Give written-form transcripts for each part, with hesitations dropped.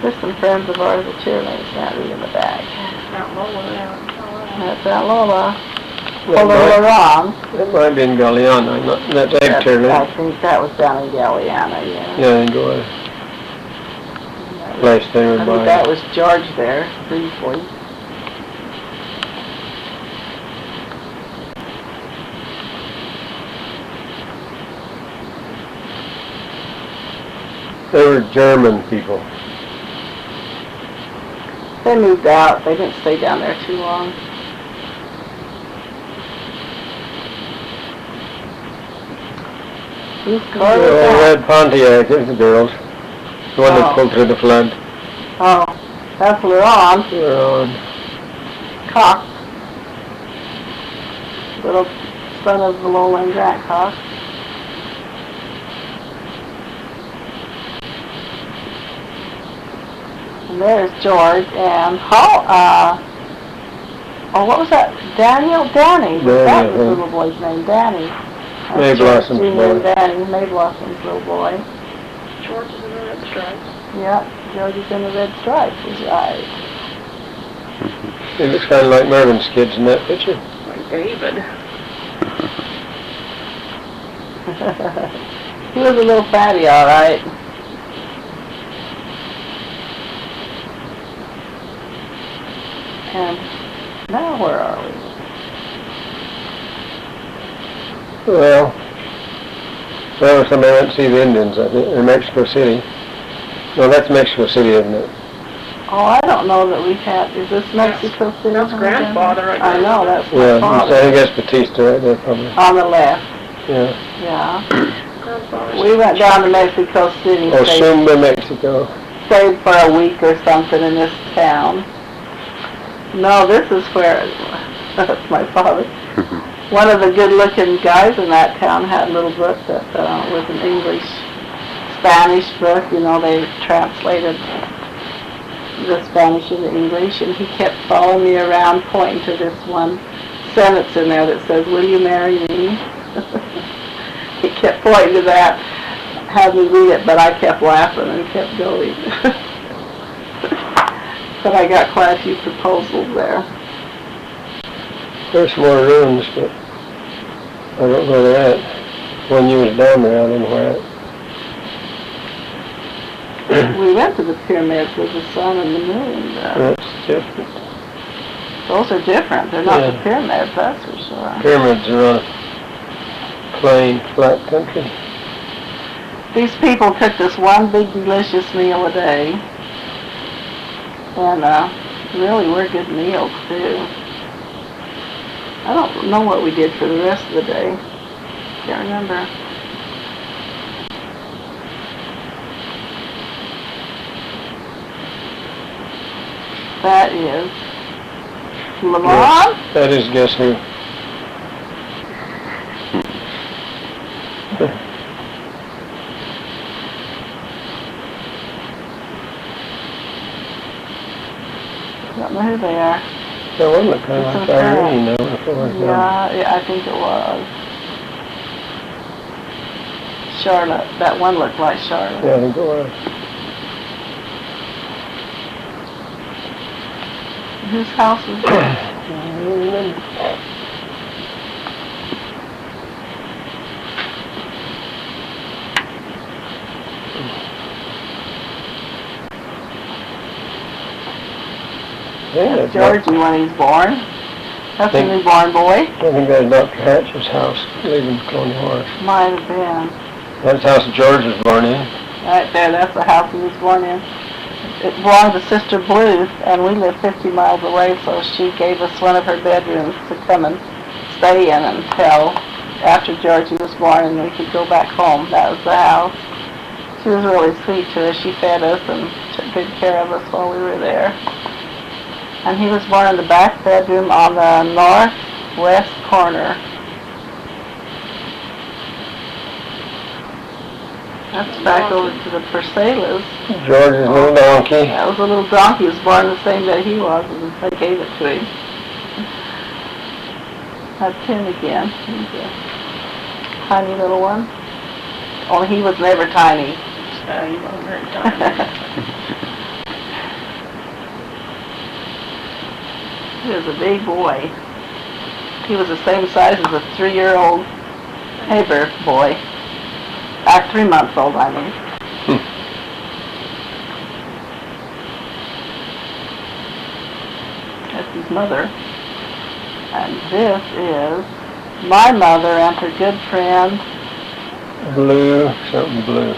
There's some friends of ours that cheerleaders now in the back. Mount Lola now. That's Mount Lola. That wrong. might be in Galiana, that's egg I cheerleading. think that was down in Galiana, yeah. Yeah, they go a place there I think by. that was George there, briefly. They were German people. They moved out. They didn't stay down there too long. Whose car was The that? red Pontiac, there's the girls. The one that Oh. pulled through the flood. Oh, that's Leron They're on. Cox. Little son of the Lowland Grant Cox. And there's George and what was that? Danny? Danny, That was the I think. little boy's name, Danny. May Blossom's boy. Danny, May Blossom's little boy. George is in the red stripes. Yep, George is in the red stripes, is right. He looks kind of like Mervin's kids in that picture. Like David. He was a little fatty, all right. And now where are we? Well, somebody went to see the Indians, I think, in Mexico City. No, that's Mexico City, isn't it? Oh, I don't know that we have. Is this Mexico City? That's grandfather right I there. know, that's Yeah, my I father. think that's Batista right there, probably. On the left, Yeah. yeah. Grandfather's We went down to Mexico City, Osumba, Mexico. stayed for a week or something in this town. No, this is where, that's my father. One of the good-looking guys in that town had a little book that was an English-Spanish book. You know, they translated the Spanish into English, and he kept following me around, pointing to this one sentence in there that says, "Will you marry me?" He kept pointing to that, had me read it, but I kept laughing and kept going. But I got quite a few proposals there. There's more ruins, but I don't know where they're at. When you was down there, I don't know where at. We went to the pyramids with the sun and the moon. That's different. Those are different. They're not the Yeah. pyramids, that's for sure. Pyramids are on a plain, flat country. These people cooked us one big delicious meal a day. And really were good meals too. I don't know what we did for the rest of the day. Can't remember. That is Lamont. That is, guess who? I don't know who they are. That one looked kind of It's like okay. Irene, though, before. Yeah, I think it was. Charlotte. That one looked like Charlotte. Yeah, I think it was. Whose house was that? I don't remember. Yeah, That's Georgie when he's born. That's a newborn boy. I think that's Dr. Hatch's house, leaving Colonial Horse. Might have been. That's the house George was born in. Right there, that's the house he was born in. It belonged to Sister Bluth, and we live 50 miles away, so she gave us one of her bedrooms to come and stay in until after Georgie was born and we could go back home. That was the house. She was really sweet to us. She fed us and took good care of us while we were there. And he was born in the back bedroom on the northwest corner. That's back over to the Persalas. George's little donkey. That was a little donkey. He was born the same day he was, and they gave it to him. That's him again. He's a tiny little one. Only he was never tiny. He wasn't very tiny. He was a big boy. He was the same size as a 3-year-old Haber boy. 3-month-old, I mean. That's his mother. And this is my mother and her good friend, Blue, something blue.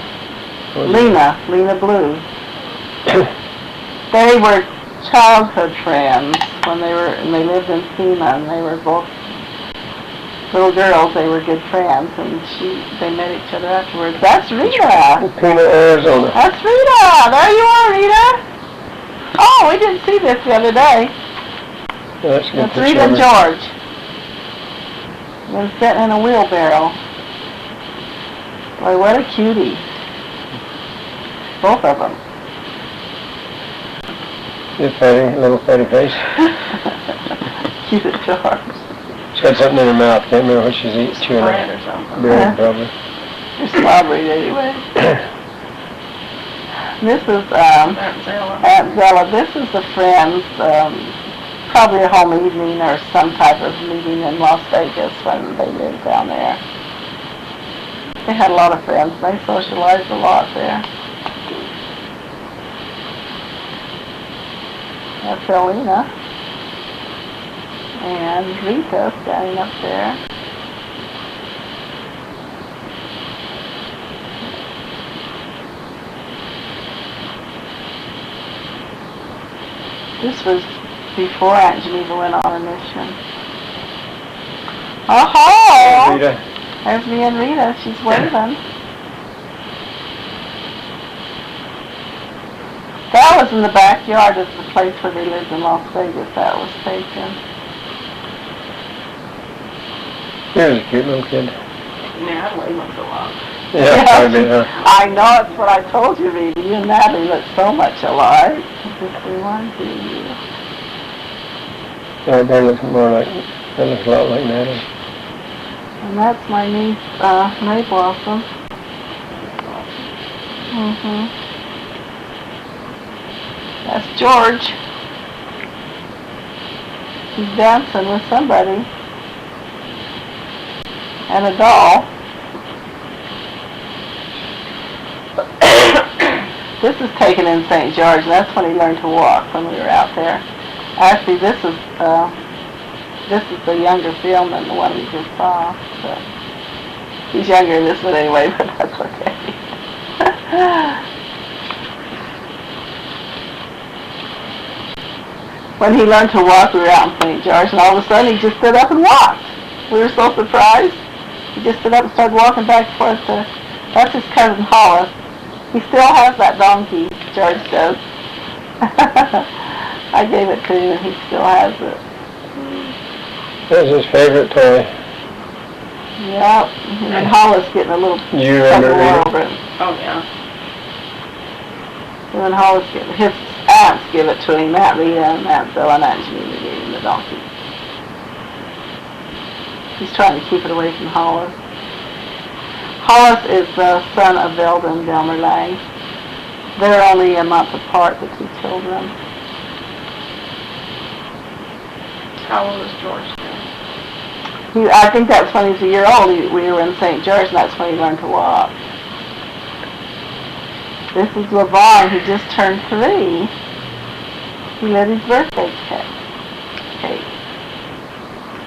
Lena Blue. They were childhood friends when they lived in FEMA, and they were both little girls. They were good friends, and they met each other afterwards. That's Rita. Pena, Arizona. That's Rita. There you are, Rita. Oh, we didn't see this the other day. That's a good That's picture Rita of and her. George. They're sitting in a wheelbarrow. Boy, what a cutie. Both of them. Good fatty, little fatty face. Cute at George. She's got something in her mouth. Can't remember what she's eating. Chewing Bread on. or something. Bread, probably. They're slobbery anyway. This is Aunt Zella. Aunt Zella. This is the friends, probably a home evening or some type of meeting in Las Vegas when they lived down there. They had a lot of friends. They socialized a lot there. That's Elena. And Rita standing up there. This was before Aunt Geneva went on a mission. Oh! Rita. There's me and Rita. She's waving. That was in the backyard of the place where they lived in Las Vegas. That was taken. Here's a cute little kid. Natalie looks a lot. Yeah, probably, huh? I know, it's what I told you, Rita. You and Natalie look so much alike. This reminds me of you. That looks more like, that looks a lot like Natalie. And that's my niece, May Blossom. That's George. He's dancing with somebody. And a doll. This is taken in St. George, and that's when he learned to walk when we were out there. Actually, this is the younger film than the one we just saw. But he's younger in this one anyway, but that's okay. When he learned to walk, we were out in St. George, and all of a sudden he just stood up and walked. We were so surprised. He just stood up and started walking back and forth. That's his cousin Hollis. He still has that donkey, George does. I gave it to him and he still has it. That's his favorite toy. Yep. And Hollis getting a little You tug remember of war Rita? over it. Oh, yeah. And then Hollis getting his aunts give it to him, Aunt Rita and Aunt Zella and Aunt Geneva gave him the donkey. He's trying to keep it away from Hollis. Hollis is the son of Velda and Delmer Lang. They're only a month apart, the two children. How old is George now? I think that's when he was a year old. We were in St. George, and that's when he learned to walk. This is LeVon, who just turned 3. He lit his birthday cake.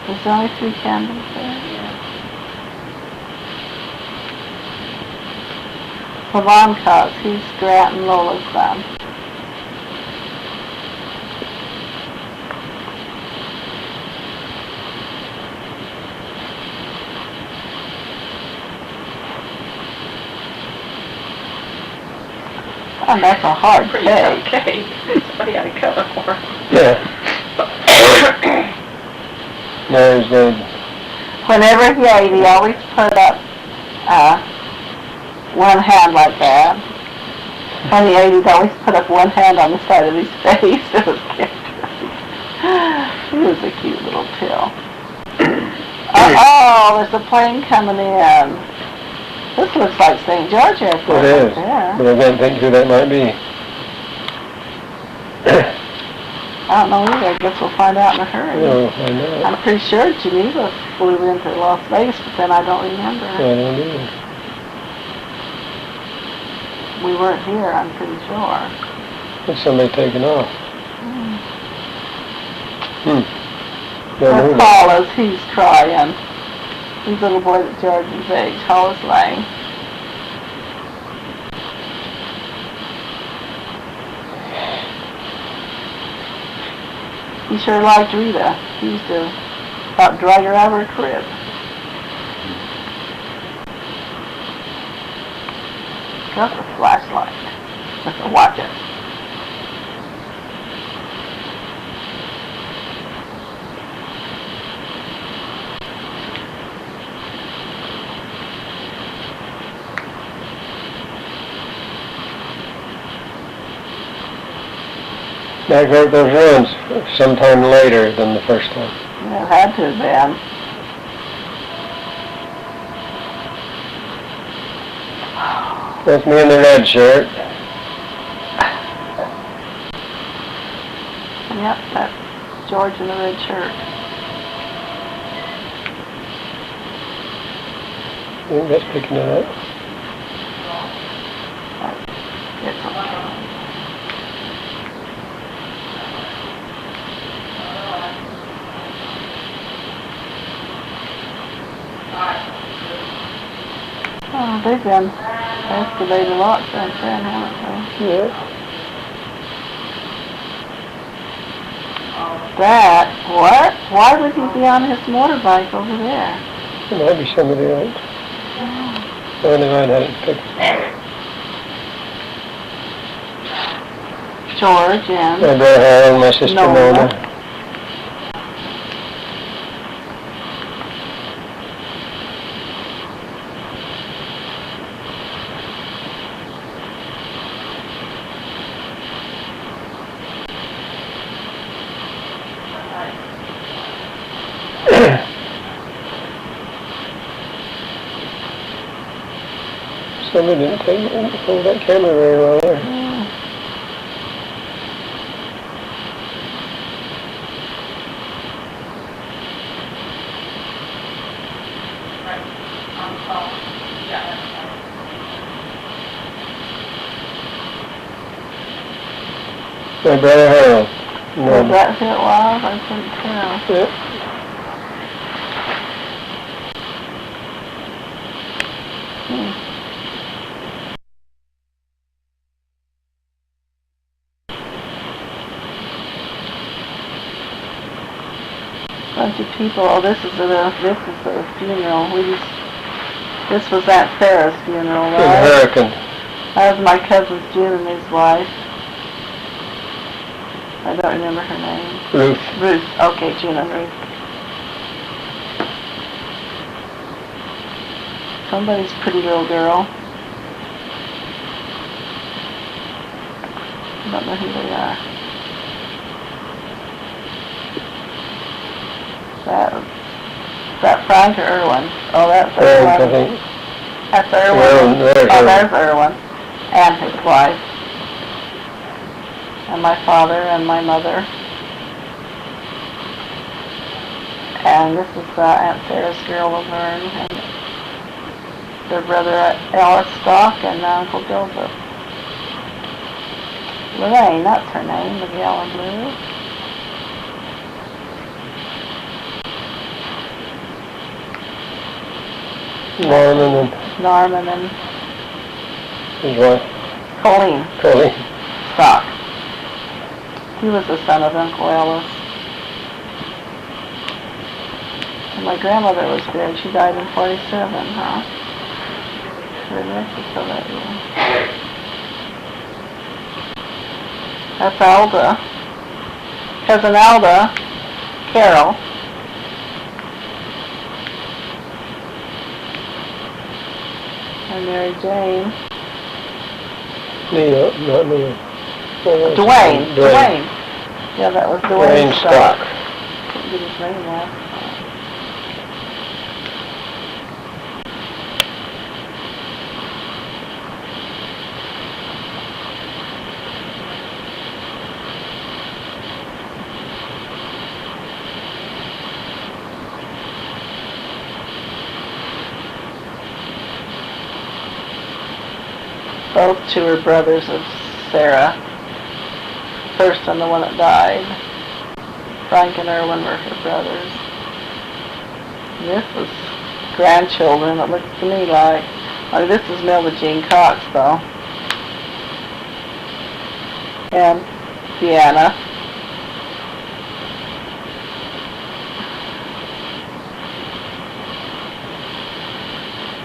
There's only 3 candles there. LeVon Cox, he's Grant and Lola's son. And that's a hard Pretty cake. tough cake. Somebody had to cut it for him. Yeah. No, he's good. Whenever he ate, he always put up one hand like that. When he ate, he'd always put up one hand on the side of his face. It was characteristic. He was a cute little pill. Uh-oh, there's a plane coming in. This looks like St. George Airport It is, right there. but I can't think who that might be. I don't know either. I guess we'll find out in a hurry. We'll find out. I'm pretty sure Geneva flew into Las Vegas, but then I don't remember. I don't either. We weren't here, I'm pretty sure. There's somebody taking off. Don't know That's that. Paula's, he's crying. He's a little boy that George's age, Hollis Lang. He sure liked Rita. He used to about drag her out of her crib. Got the flashlight. Watch it. Back wrote those runs sometime later than the first time. Yeah, it had to have been. That's me in the red shirt. Yep, that's George in the red shirt. I think that's picking it up. It's okay. Oh, they've been excavated a lot since then, haven't they? Yeah. That, what? Why would he be on his motorbike over there? It might be somebody else. Or they might have it picked. George and My brother Harold, my sister Nona. Nona. Somebody didn't hold that camera very well there. My brother Harold. Was that who it was? I couldn't tell. Yep. Bunch of people. Oh, this is a funeral. This was Aunt Sarah's funeral, In right? Hurricane. That was my cousin's June and his wife. I don't remember her name. Ruth. Ruth. Okay, June and Ruth. Somebody's pretty little girl. I don't know who they are. Is that Frank or Irwin? Oh, that's Frank, I Irwin. think. That's Irwin. Irwin, there's Oh, Irwin. there's Irwin. And his wife. And my father and my mother. And this is Aunt Sarah's girl, Laverne, and their brother Alice Stock and Uncle Joseph. Lorraine, that's her name, the gal in blue. Norman and Norman and his wife, Colleen Colleen. Stock. He was the son of Uncle Ellis. And my grandmother was dead. She died in 47, huh? Her in Mexico that year. That's Alda. Cousin Alda. Carol. And Mary Jane. Neil, not Neil. Dwayne. Yeah, that was Dwayne Dwayne Stock. Couldn't get his name last time. Both two are brothers of Sarah. Thurston, the one that died. Frank and Erwin were her brothers. This was grandchildren, it looks to me like. Oh, this is Melba Jean Cox, though. And Deanna.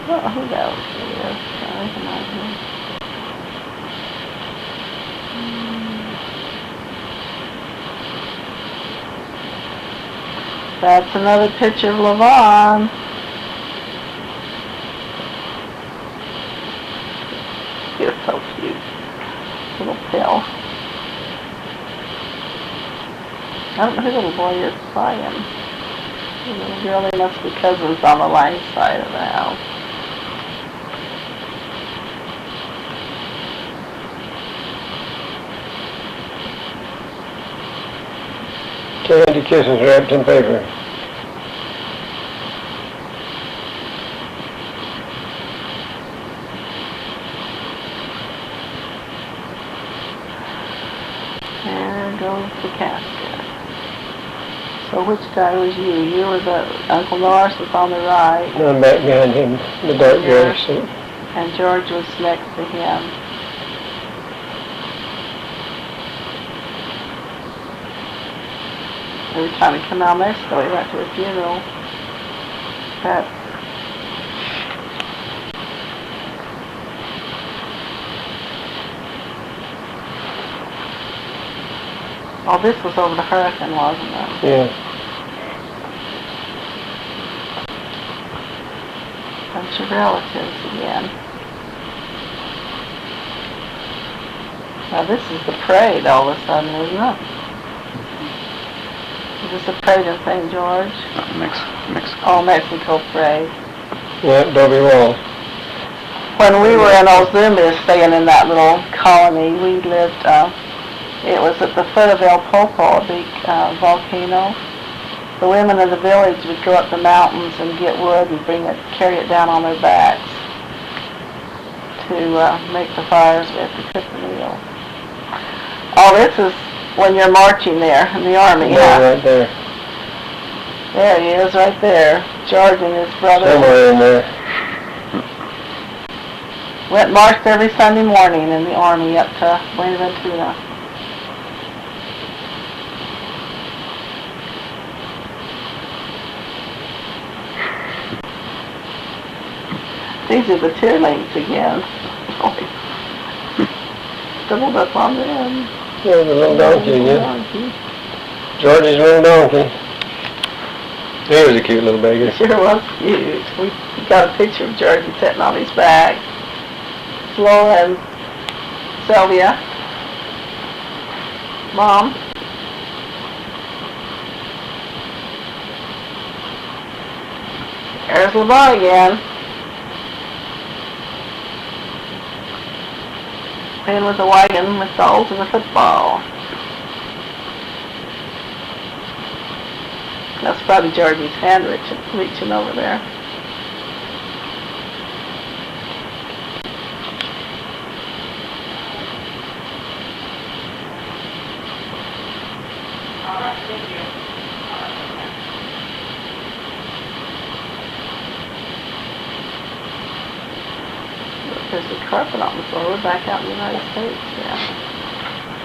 Oh, who else is? I recognize him. That's another picture of Levon. He is so cute. Little pill. I don't know who the little boy is playing. The little girl, they must be cousins on the Lang side of the house. Candy kisses wrapped in paper. There goes the casket. So which guy was you? You were the Uncle Norris was on the right, And I'm back behind him, the dark gray Yeah. suit. and George was next to him. Every time he come out of Mexico, he went to a funeral. That's oh, this was over the hurricane, wasn't it? Yeah. Bunch of relatives again. Now this is the parade all of a sudden, isn't it? Is this the parade in St. George? Mexico. Oh, Mexico parade. Yeah, Dobie Wall. When we were in Ozumba, staying in that little colony, we lived, it was at the foot of El Popo, a big volcano. The women of the village would go up the mountains and get wood and carry it down on their backs to make the fires with to cook the meals. Oh, this is when you're marching there in the army, Yeah, huh? right there. There he is, right there. George and his brother. Somewhere in there. Went marched every Sunday morning in the army up to Buenaventura. These are the tearlings again. Doubled up on them. Yeah, the little donkey again. Donkey. George's little donkey. He was a cute little beggar. Sure was cute. We got a picture of Georgie sitting on his back. Flo and Sylvia. Mom. There's LeVon again. Playing with a wagon with dolls and a football. That's probably Georgie's hand reaching over there. There's a carpet on the floor. We're back out in the United States. Yeah.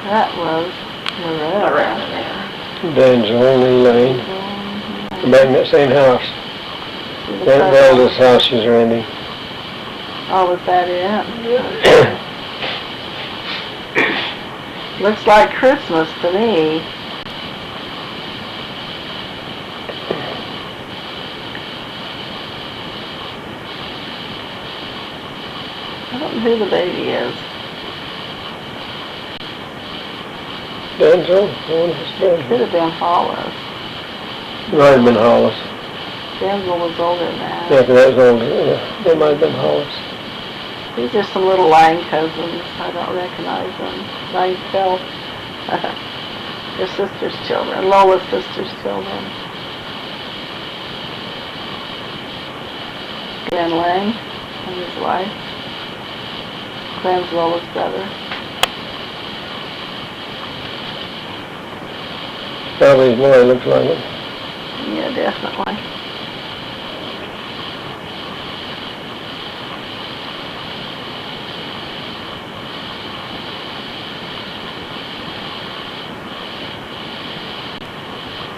That was Loretta. Dan's only lane. Back in that same house. See the That carpet? Velda's house is Randy. Oh, was that it? Looks like Christmas to me. I don't know who the baby is. Dan's old. I wonder if it's Dan. Could have been Hollis. Might have been Hollis. Daniel was older than that. Yeah, 'cause that was older. Yeah, they might have been Hollis. These are some little Lang cousins. I don't recognize them. I can tell. Their sister's children. Lola's sister's children. Glenn Lang and his wife. Ben's Lola's brother. Probably his boy looks like it. Yeah, definitely.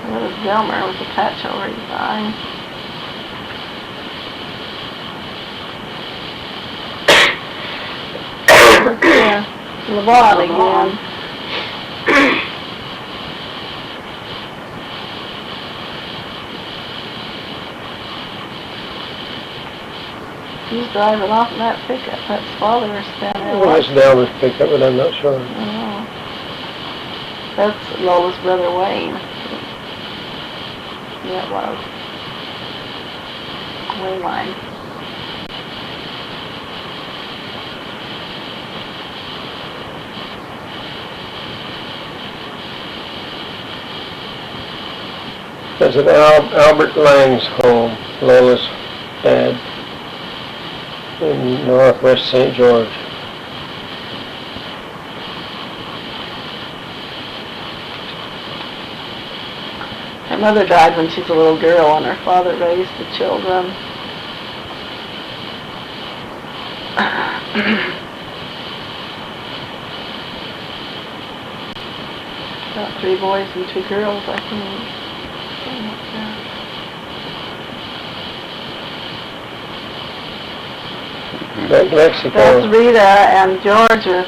That was Delmer with the patch over his eye. Yeah, Levon again. He's driving off in that pickup. That's father standing there. Well, it's Delmer's pickup, but I'm not sure. Oh. That's Lola's brother Wayne. Yeah, it was. Wayne line. That's at Albert Lang's home, Lola's dad, in northwest St. George. Her mother died when she was a little girl, and her father raised the children. About 3 boys and 2 girls, I think. Something like that. Back to Mexico. That's Rita and George with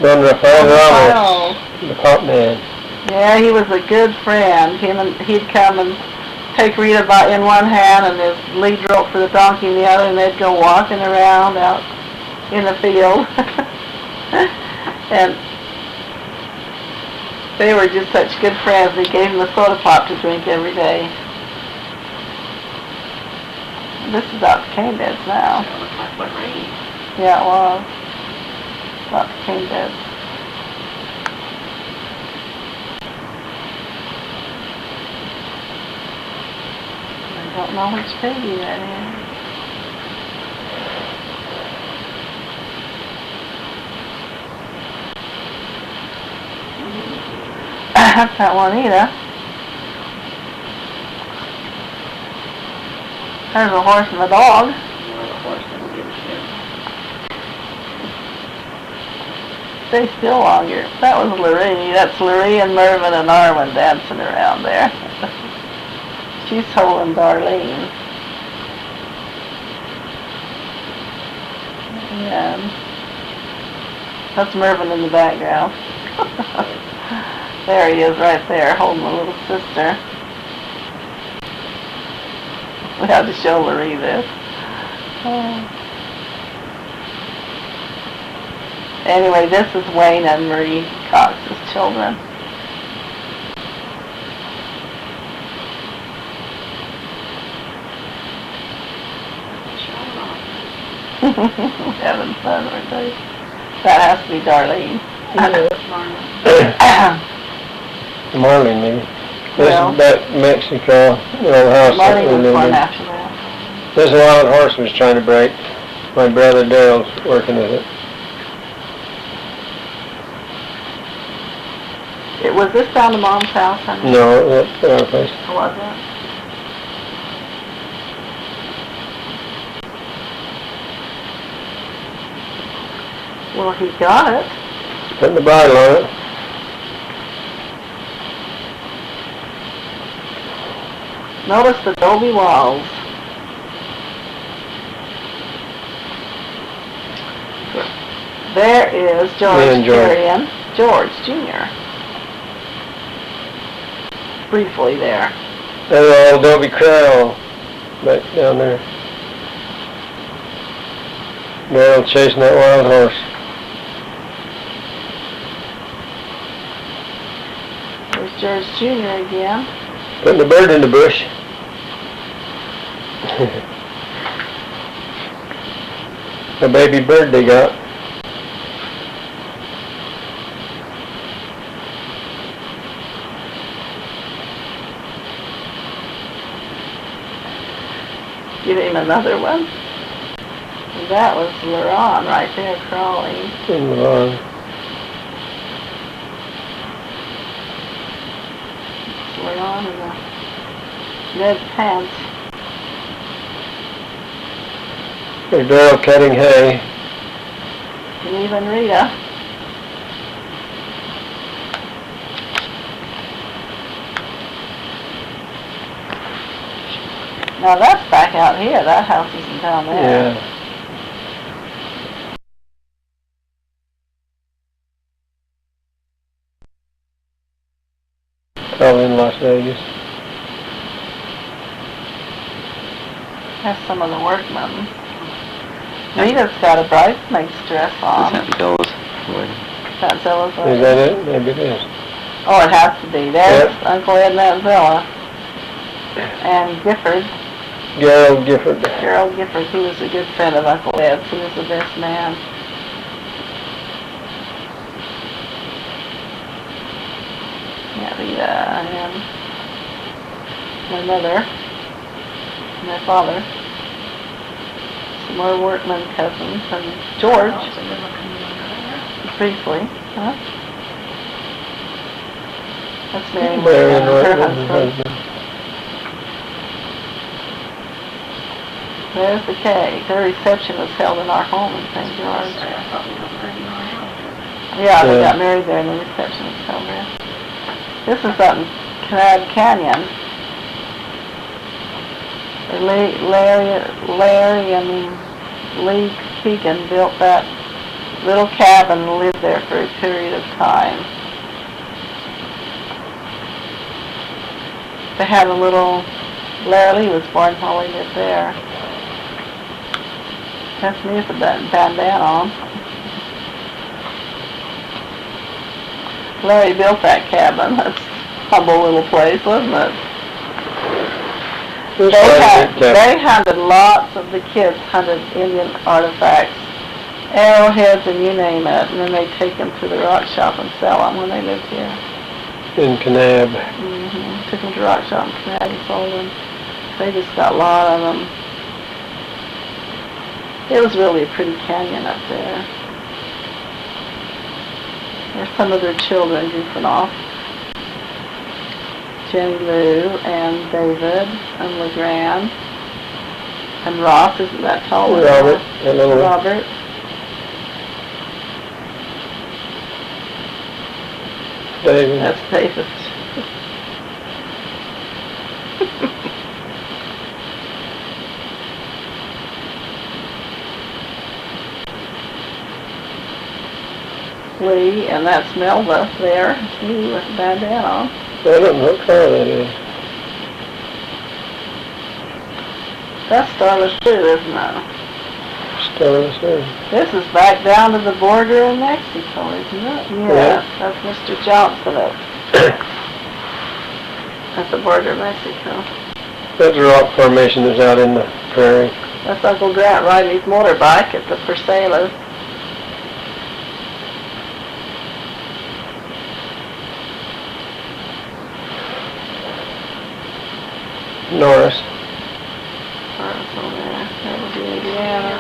Don Rafael Rafael. Ramos, the pop man. Yeah, he was a good friend. He'd come and take Rita in one hand and his lead rope for the donkey in the other, and they'd go walking around out in the field. And they were just such good friends. He gave him a soda pop to drink every day. This is out to cane beds now. It looks like Lorraine. Yeah, it was. Out to cane beds. I don't know which baby that is. That's that Juanita. There's a horse and a dog. More of a horse than we give a shit. Stay still longer. That was Larry. That's Larry and Mervyn and Arwen dancing around there. She's holding Darlene. And that's Mervyn in the background. There he is right there, holding the little sister. We have to show Larry this. Anyway, this is Wayne and Marie Cox's children. Having fun, aren't they? That has to be Darlene. Marlene, maybe. This Well. is back Mexico, the old house that Marlene we was lived born in. after that. This wild horse was trying to break. My brother Daryl's working with it. Was this down to Mom's house? Honey? No, that's our place. Or was it? Well, he got it. Putting the bridle on it. Notice the adobe walls. There is George and George. Carrion, George Jr. Briefly there. There's an old Adobe Corral back down there. Daryl chasing that wild horse. There's George Jr. again. Putting the bird in the bush. A baby bird they got. Give him another one. And that was Laron right there crawling. in the lawn. Laron in the red pants. There's Daryl cutting hay. And even Rita. Now that's back out here. That house isn't down there. Yeah. All in Las Vegas. That's some of the workmen. Rita's got a bridesmaid's dress on. Is that Bella's wedding? That's Zella's Is wedding. that it? Maybe it is. Oh, it has to be. There's Uncle Ed and Aunt Zella. And Gifford, Gerald Gifford. Gerald Gifford, he was a good friend of Uncle Ed's. He was the best man. Yeah, Rita and my mother and my father. Some more workman cousins and George, briefly, huh? That's Mary Marion and her Norton, her husband. husband. There's the cake. Their reception was held in our home in St. George. Sorry, I thought we got married in our house. Yeah, they Yeah. got married there and the reception was held there. This is up in Kanab Canyon. Larry and Lee Keegan built that little cabin and lived there for a period of time. They had a little, Larry Lee was born while we lived there. That's me with a bandana on. Larry built that cabin. That's a humble little place, wasn't it? It was quite a good cabin. They hunted, lots of the kids hunted Indian artifacts, arrowheads and you name it, and then they'd take them to the rock shop and sell them when they lived here. In Kanab. Took them to rock shop and Canada and sold them. They just got a lot of them. It was really a pretty canyon up there. There's some of their children goofing off. Jenny Lou and David and LeGrand and Ross, isn't that tall? Robert. Hello. Robert. David. That's David. Lee, and that's Melba there, me with a bandana on. I don't know what car that is. That's Starless too, isn't it? Starless there. This is back down to the border in Mexico, isn't it? Yeah. That's Mr. Johnson at the border of Mexico. That's a rock formation that's out in the prairie. That's Uncle Grant riding his motorbike at the Persalas. Norris. That's on there. That would be Indiana.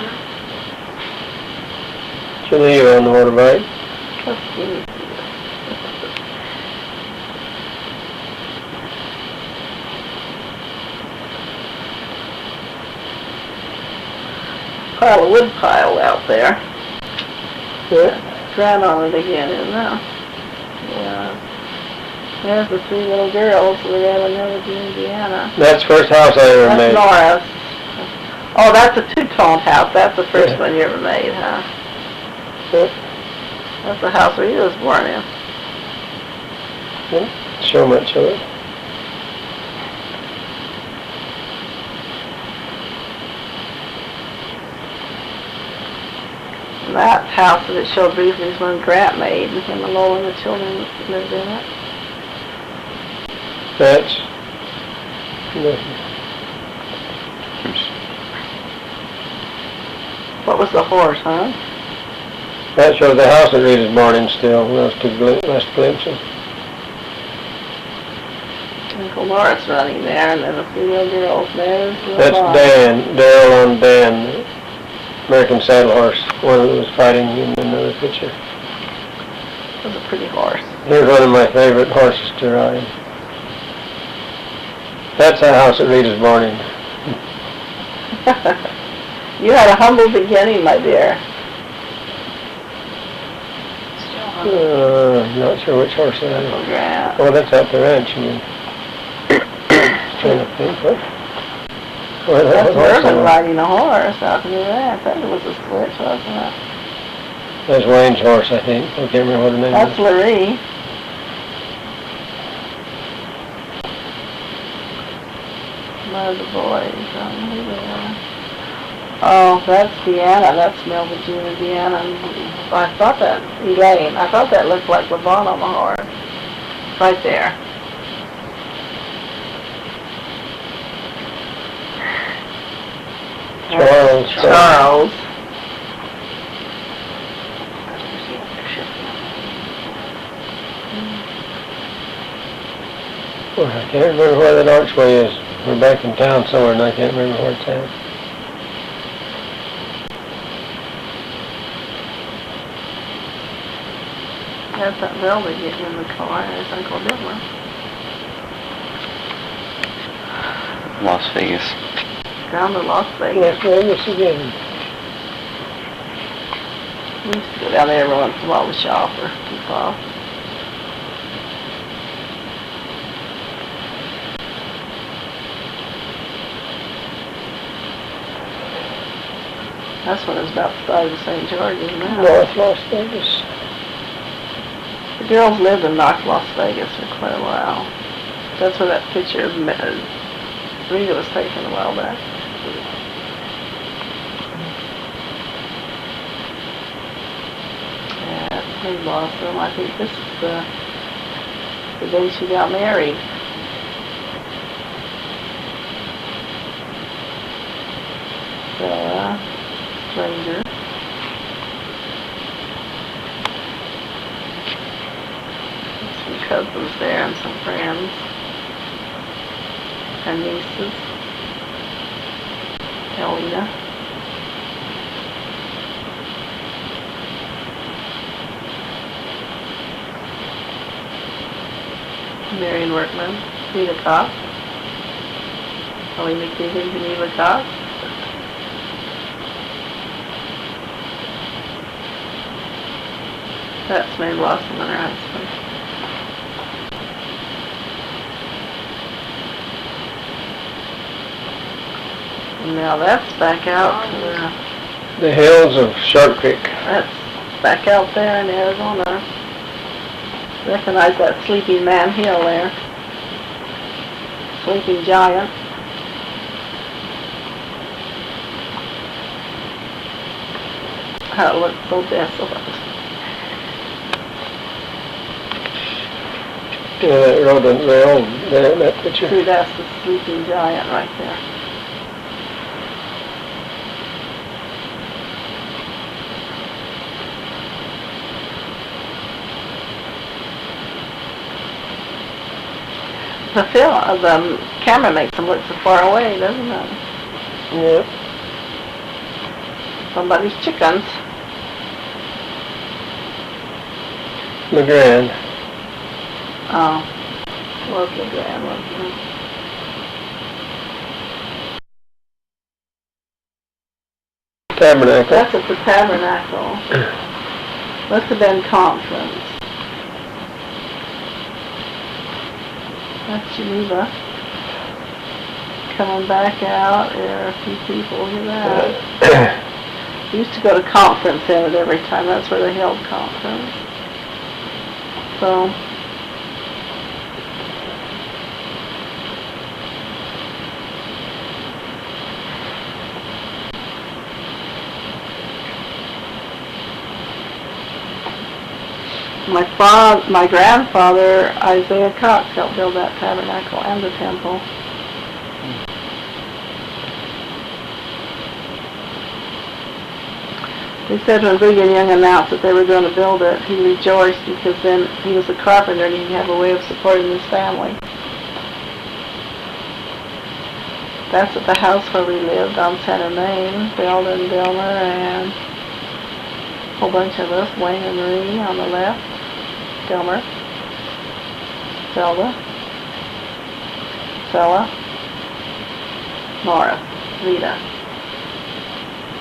Geneva on the motorbike. Let's see. Pile of wood pile out there. Yeah. Grant on it again, isn't it? Yeah. There's the three little girls that live in Village, Indiana. That's the first house I ever That's made. Norris. Oh, that's a two-toned house. That's the first Yeah. one you ever made, huh? Yeah. That's the house where he was born in. Show much of it. And that house that it showed briefly is one Grant made, and him and Lola and the children lived in it. That's What was the horse, huh? that shows the house that Rita's born in still. Those two last glimpses. Uncle Lawrence running there, and then a few little girls there. That's Dan. Daryl on Dan. American saddle horse, one that was fighting in another picture. It was a pretty horse. Here's one of my favorite horses to ride. That's the house that Rita's born in. You had a humble beginning, my dear. Still hungry. Not sure which horse that is. Uncle Grant. Oh, that's out the ranch, you mean. Trying to think, what? Well, That's what horse that Mervyn was. riding a horse out to the ranch. I think it was a switch, wasn't it? That's Wayne's horse, I think. I can't remember what her name That's is. Larry. One of the boys. Who they are. Oh, that's Deanna. That's Melvin Jr. Deanna. I thought that, Elaine. I thought that looked like Levon on the horse. Right there. Charles. Charles. There's the other ship. Well, I can't remember where that archway is. We're back in town somewhere and I can't remember where it's at. That's that Velvet getting in the car. There's Uncle Diddler. Las Vegas. Down to Las Vegas. Las Vegas again. We used to go down there every once in a while to shop or keep off. That's when it was about the size of St. George's now. North Las Vegas. The girls lived in North Las Vegas for quite a while. That's where that picture of Rita was taken a while back. Yeah, King Blossom. I think this is the day she got married. Bella, stranger. Some cousins there and some friends. And nieces. Elena. Marion Workman. Rita Cox. Ellie McDeegan, Geneva Cox. That's May Blossom and her husband. And now that's back out to The hills of Shark Creek. that's back out there in Arizona. Recognize that Sleeping Man Hill there. Sleeping Giant. How it looks so desolate. Yeah, that road and rail there in that picture. See, that's the Sleeping Giant right there. The camera makes them look so far away, doesn't it? Yep. Somebody's chickens. LeGrand. Oh. Was the grand, wasn't it? Tabernacle. That's at the Tabernacle. Must have been conference. That's Geneva. Coming back out, there are a few people here that. We used to go to conference in it every time. That's where they held conference. So. My grandfather, Isaiah Cox, helped build that tabernacle and the temple. He said when Brigham Young announced that they were going to build it, he rejoiced because then he was a carpenter and he'd have a way of supporting his family. That's at the house where we lived on Center Main, Zelda and Delmer and a whole bunch of us, Wayne and Marie on the left, Delmer, Zelda, Stella, Nora, Rita,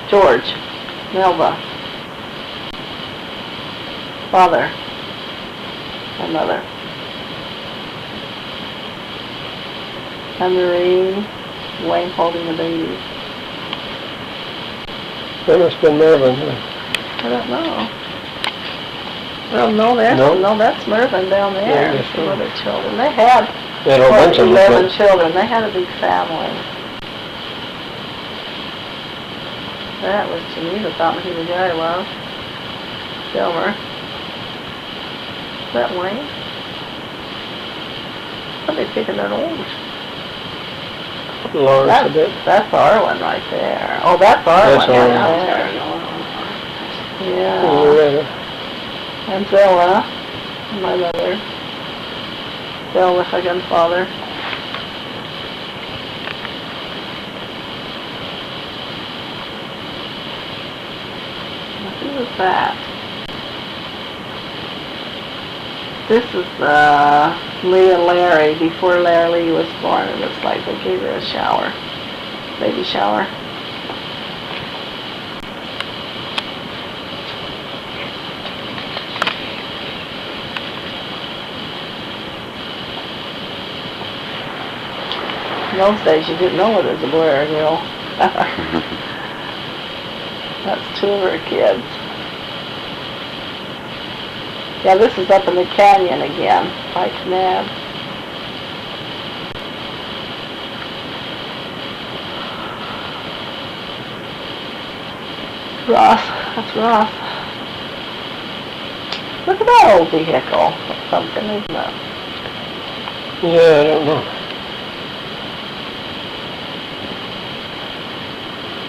George, Melba, Father, and Mother, and Marie, Wayne holding the baby. That must have been Mervyn, huh? I don't know. Well, no, that's Mervyn down there. Yeah, yes, Some other children. They had They had a whole bunch of 11 them. children. They had a big family. That was Geneva thought he the guy was. Delmer. Is that Wayne? What are they picking their nose? Lawrence a bit. That's Arwen right there. Oh, that's Arwen That's right Arwen. there. Yeah. Loretta. And Zella, my mother. Zella, second father. Who was that? This is Leah Larry, before Larry was born. It looks like they gave her a shower, baby shower. In those days, you didn't know whether it was a boy or a girl. That's two of her kids. Yeah, this is up in the canyon again, by Kanab. Ross, that's Ross. Look at that old vehicle. That's something, isn't it? Yeah, I don't know.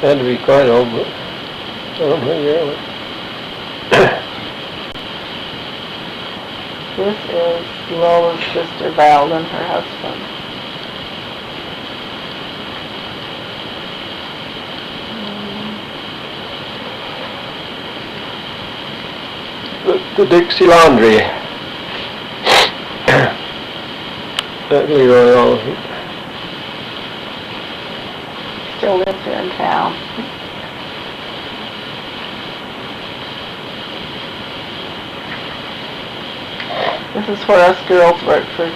Had to be quite old, but I don't know yearly. This is Lola's sister Val and her husband. The Dixie Laundry. That Leroy Oliver. Still lives here in town. This is where us girls worked for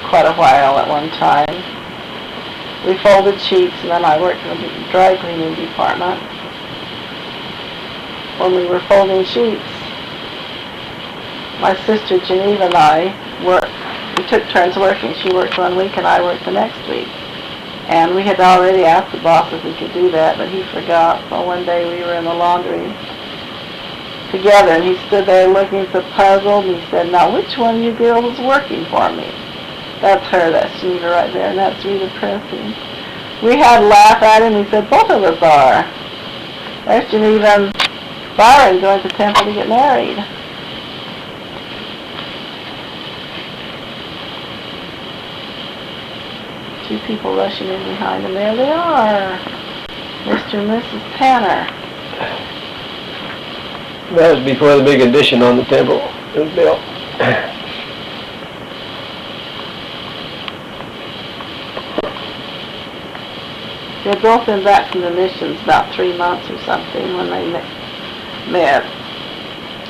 quite a while at one time. We folded sheets and then I worked in the dry cleaning department. When we were folding sheets, my sister Geneva and I we took turns working. She worked 1 week and I worked the next week. And we had already asked the boss if we could do that, but he forgot. So one day we were in the laundry together, and he stood there looking so puzzled, and he said, "Now, which one of you girls is working for me?" That's her, that's Geneva right there, and that's Rita Pressing. We had to laugh at him, he said, "Both of us are." There's Geneva and Byron going to Temple to get married. Two people rushing in behind them. There they are. Mr. and Mrs. Tanner. That was before the big addition on the temple was built. They'd both been back from the missions about 3 months or something when they met.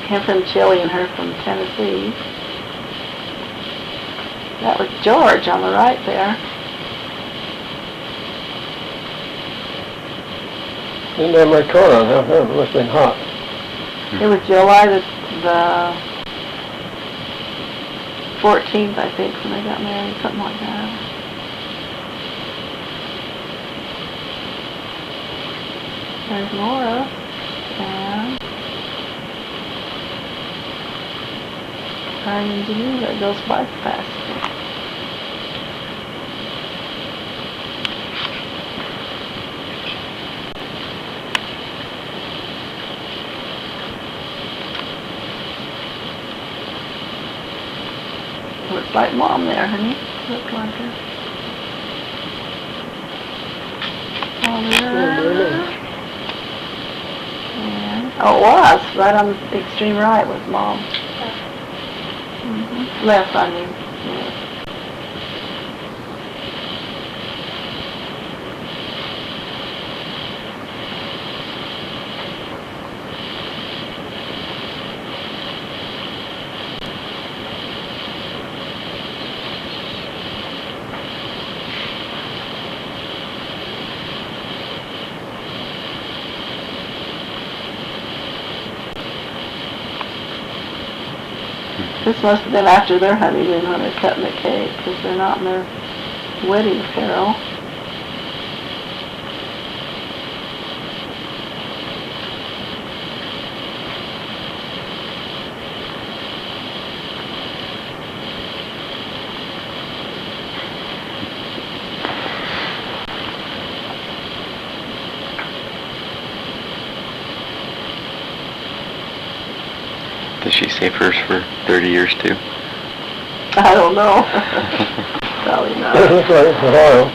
Him from Chile and her from Tennessee. That was George on the right there. Didn't have my coat on, huh? It must have been hot. It was July the 14th, I think, when they got married, something like that. There's Laura, and Carmen Geneva goes by fast. Looks like Mom there, honey. Looks like her. Oh, it was, right on the extreme right was Mom. Left, I mean. Yeah. This must have been after their honeymoon when they're cutting the cake, because they're not in their wedding apparel. Does she save hers for 30 years too? I don't know. Probably not. Looks like it's a while.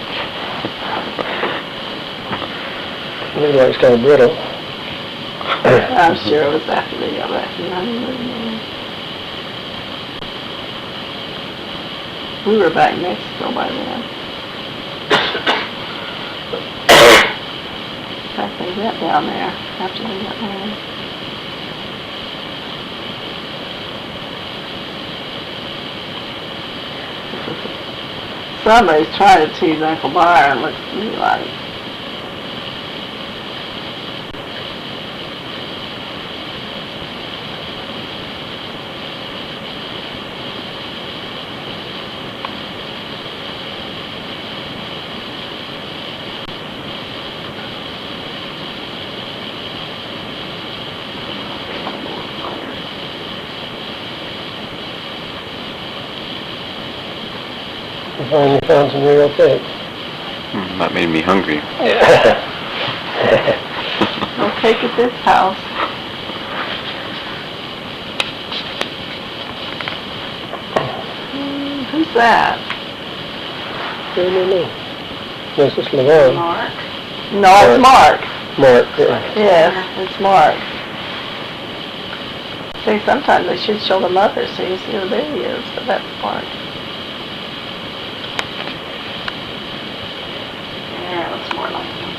Looks like it's kind of brittle. I'm sure it was after they got back from the honeymoon. We were back in Mexico by then. In fact, they went down there after they got married. Somebody's trying to tease Uncle Byron, looks to me like. I finally found some real cake. That made me hungry. No cake at this house. Who's that? No. This is Laverne. Mark. No, it's Mark. Mark, yeah. Yes, it's Mark. See, sometimes they should show the mother so you see who there he is, but that's Mark. Yeah, it looks more like him.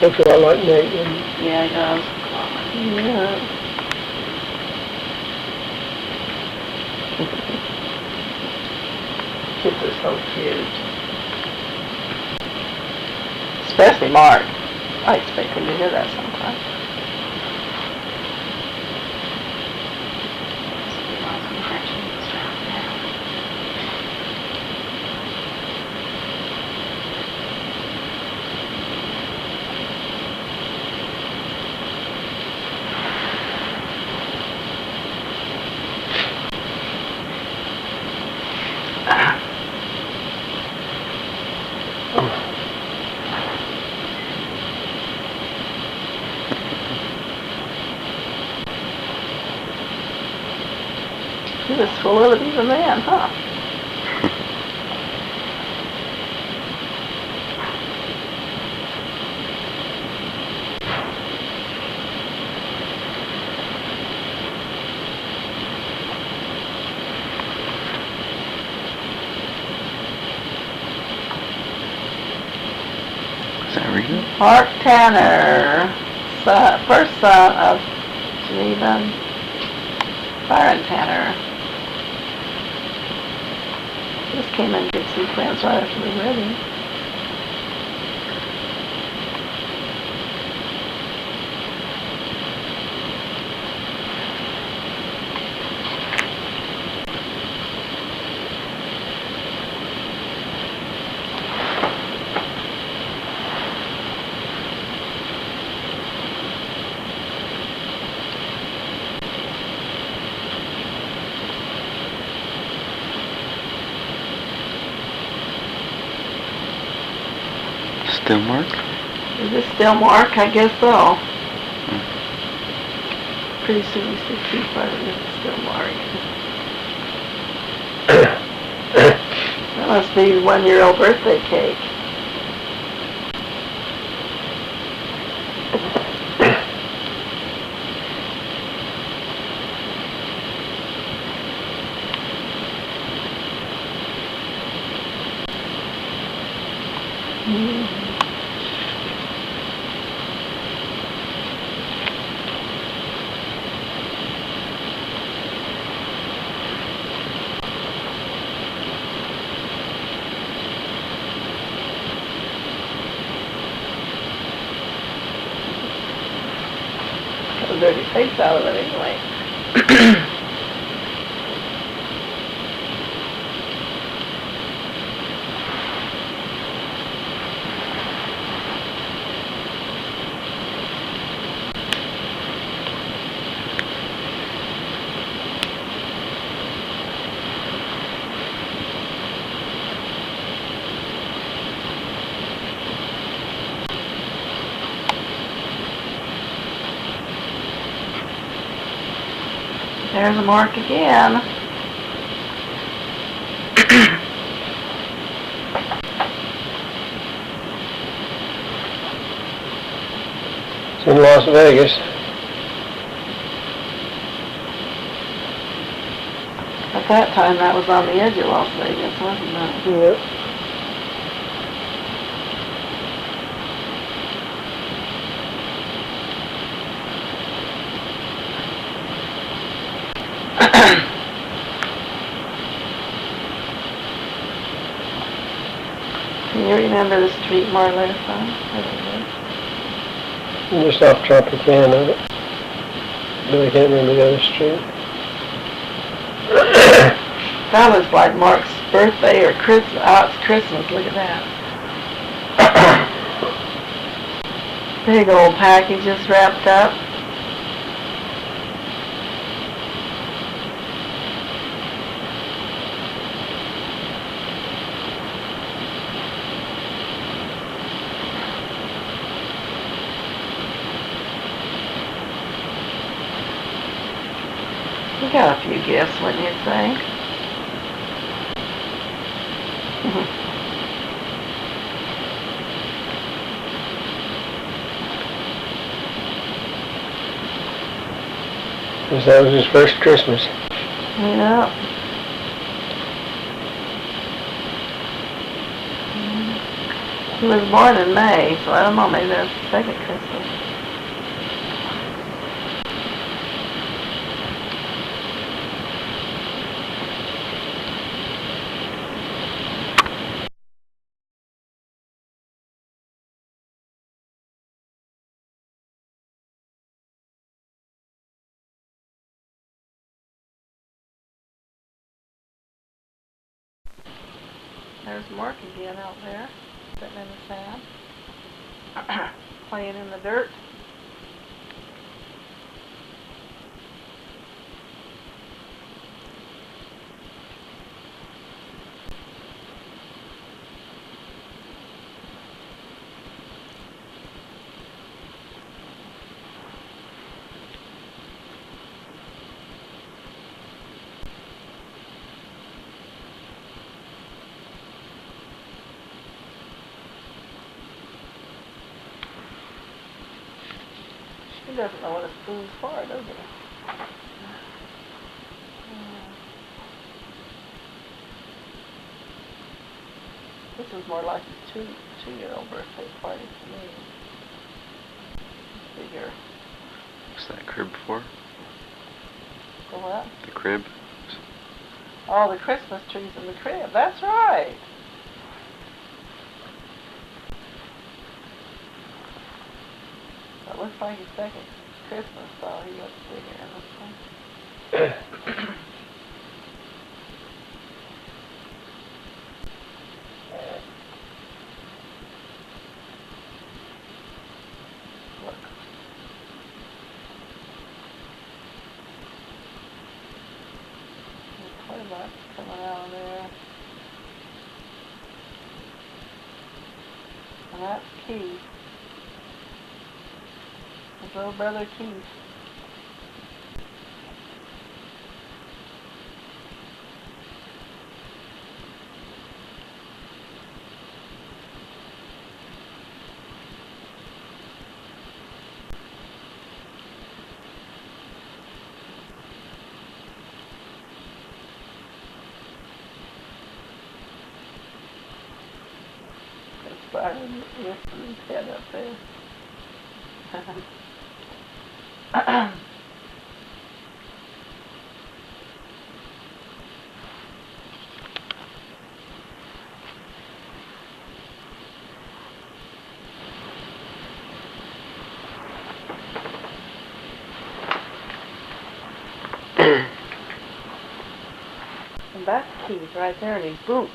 Looks a lot like Nate, doesn't it? Yeah, it does. Look a lot like him. Yeah. Kids are so cute. Especially Mark. I expect him to hear that sometime. Lots of French stuff there. He was full of it even then, huh? Is that Rita? Mark Tanner, first son of Geneva and Byron Tanner. This came in good sequence right after the wedding. Still Mark? Is this still Mark? I guess so. Pretty soon he's 65 and it's still Mark. That must be 1-year-old birthday cake. dirty taste out of it anyway. There's a mark again. It's in Las Vegas. At that time, that was on the edge of Las Vegas, wasn't it? Yep. Can you remember the street more or less, huh? Just off Tropicana. But I can't remember the other street. That was like Mark's birthday or Christmas. Oh, it's Christmas, look at that. Big old packages wrapped up. We got a few gifts, wouldn't you think? Because that was his first Christmas. Yeah. He was born in May, so I don't know, maybe that's the second Christmas. There's Mark again out there, sitting in the sand, playing in the dirt. He doesn't know what a spoon's for, does he? This is more like a two-year-old birthday party for me. Bigger. What's that crib for? For what? The crib? Oh, the Christmas trees in the crib. That's right. It looks like his second Christmas, so he looks bigger in this one. Look. The toilet's coming out of there. And that's Keith. His little brother Keith. Lifting his head up there. That's Keith right there in his boots.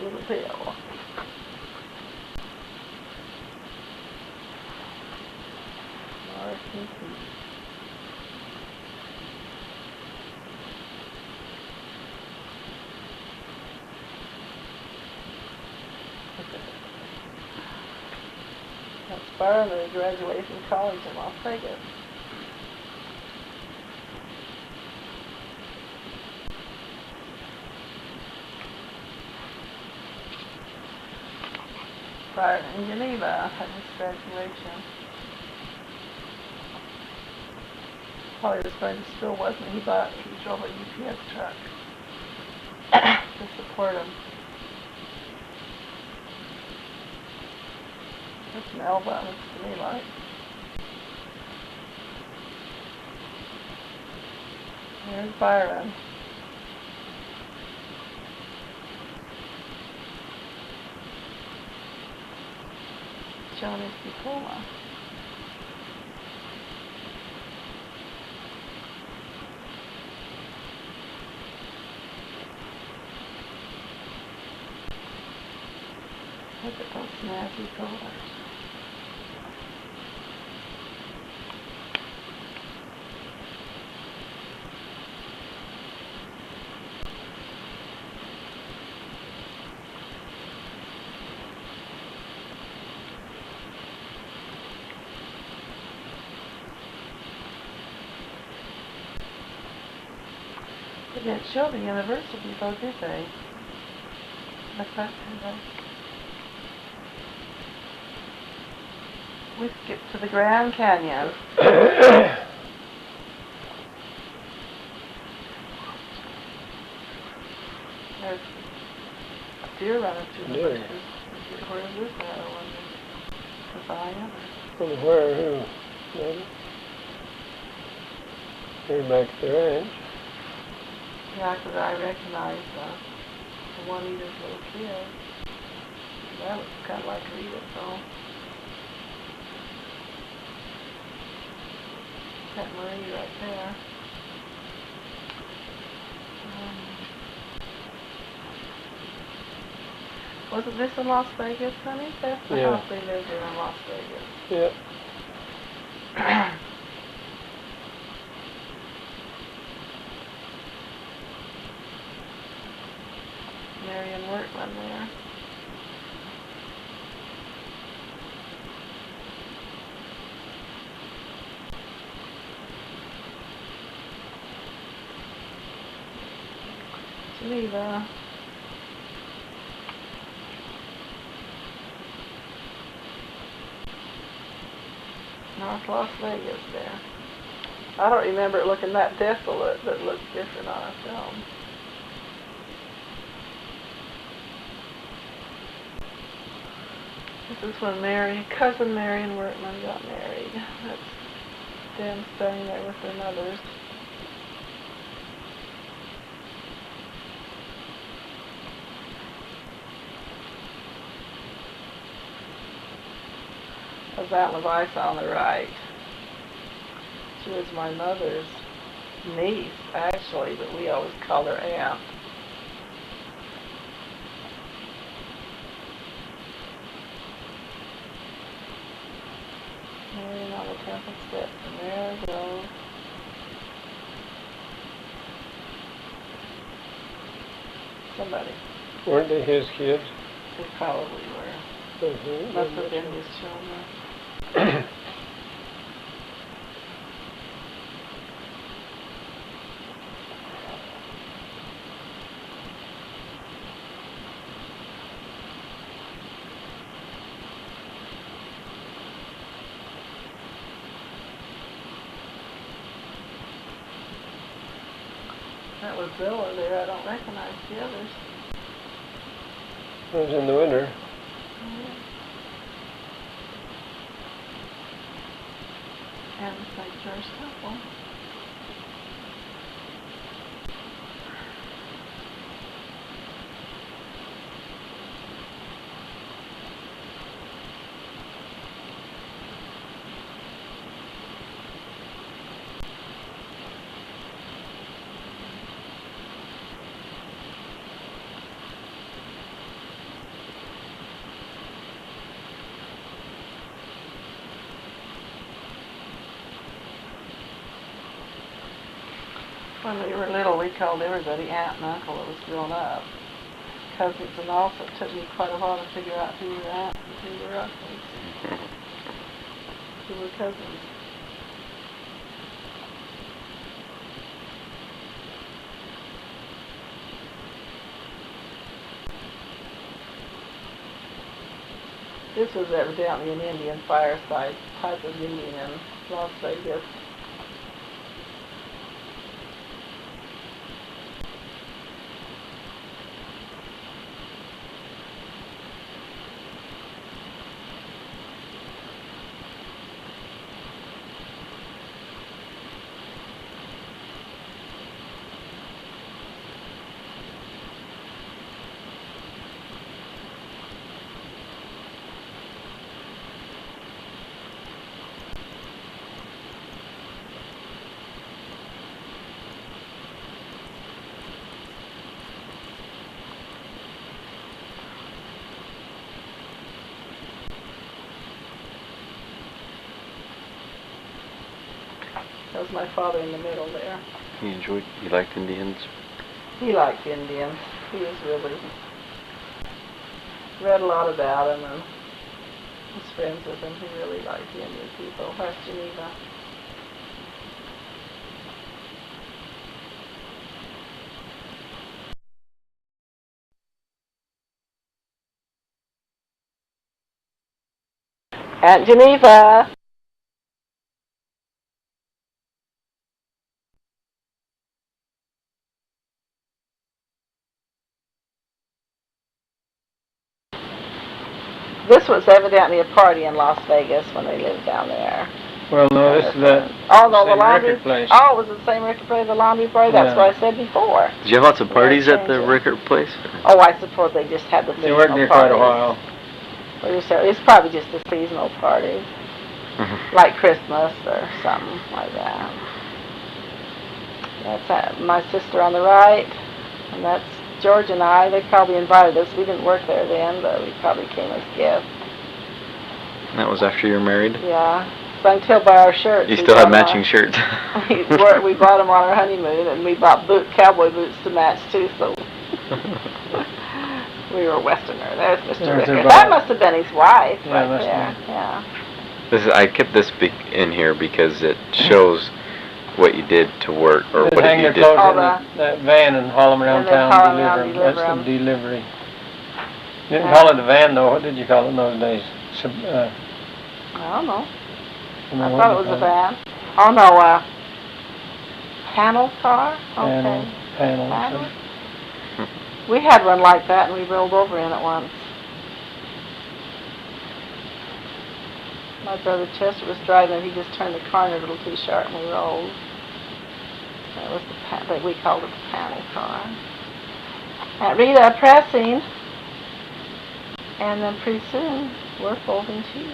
Little hill. That's Barlow graduated from college in Las Vegas. Byron in Geneva had his graduation. While he was going to school, wasn't he? He drove a UPS truck to support him. That's an elbow, looks to me like. There's Byron. Showing his diploma. Look at those snazzy colors. They didn't show the university though, did they? Like that, did they? We skipped to the Grand Canyon. There's a deer running through the bushes. Where is this at, I wonder? Cavallia? From where, who? Maybe? Here back at the ranch. Yeah, because I recognize the one Edith's little kid. That looks kind of like Edith, though. That Marie right there. Wasn't this in Las Vegas, honey? That's the house they lived in Las Vegas. Yep. Marion Workman there. Geneva. North Las Vegas there. I don't remember it looking that desolate, but it looks different on a film. This is when cousin Marion Workman got married. That's them staying there with their mothers. There's Aunt Levice on the right. She was my mother's niece, actually, but we always called her Aunt. Marion on the temple steps, and there it goes. Somebody. Weren't they his kids? They probably were. Must have been his children. That was Zilla there. I don't recognize the others. It was in the winter. And the St. George Temple. When we were little, we called everybody aunt and uncle that was grown up. Cousins and all, so it took me quite a while to figure out who were aunts and who were uncles. Who were cousins. This was evidently an Indian fireside type of meeting in Las Vegas. That was my father in the middle there. You liked Indians? He liked Indians. He was really, read a lot about them and was friends with them. He really liked the Indian people, West Geneva. Aunt Geneva. This was evidently a party in Las Vegas when they lived down there. Well, no, this is the Oh, no, the same laundry record place. Oh, it was the same record place, the laundry party. That's Yeah. what I said before. Did you have lots of parties at the change it. record place? Oh, I suppose they just had the They seasonal worked there quite a parties. while. It's probably just the seasonal parties, like Christmas or something like that. That's my sister on the right, and that's George and I. They probably invited us. We didn't work there then, but we probably came as guests. That was after you were married? Yeah. So I can tell by our shirts. You we still have bought 'em matching shirts? we bought them on our honeymoon, and we bought cowboy boots to match too, so we were a Westerner. There's Mr. There's Ricker. their That bride. must have been his wife Yeah, right must there. have Yeah. I kept this in here because it shows what you did to work, or They'd what hang you their did. clothes Oh, in that van and haul them around and then town haul and 'em around, deliver them. deliver That's the 'em. delivery. You didn't call it a van, though. What did you call it in those days? I don't know. You know I what thought you it was a call van. Oh no, panel car? Okay. Panel. Panel? We had one like that and we rolled over in it once. My brother Chester was driving and he just turned the corner a little too sharp and we rolled. That was we called it the panel car. Aunt Rita pressing. And then pretty soon we're folding sheets.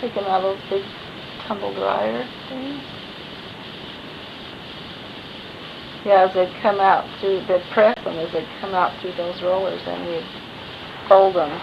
Taking out those big tumble dryer things. Yeah, as they'd come out through, they'd press them as they'd come out through those rollers, and we'd fold them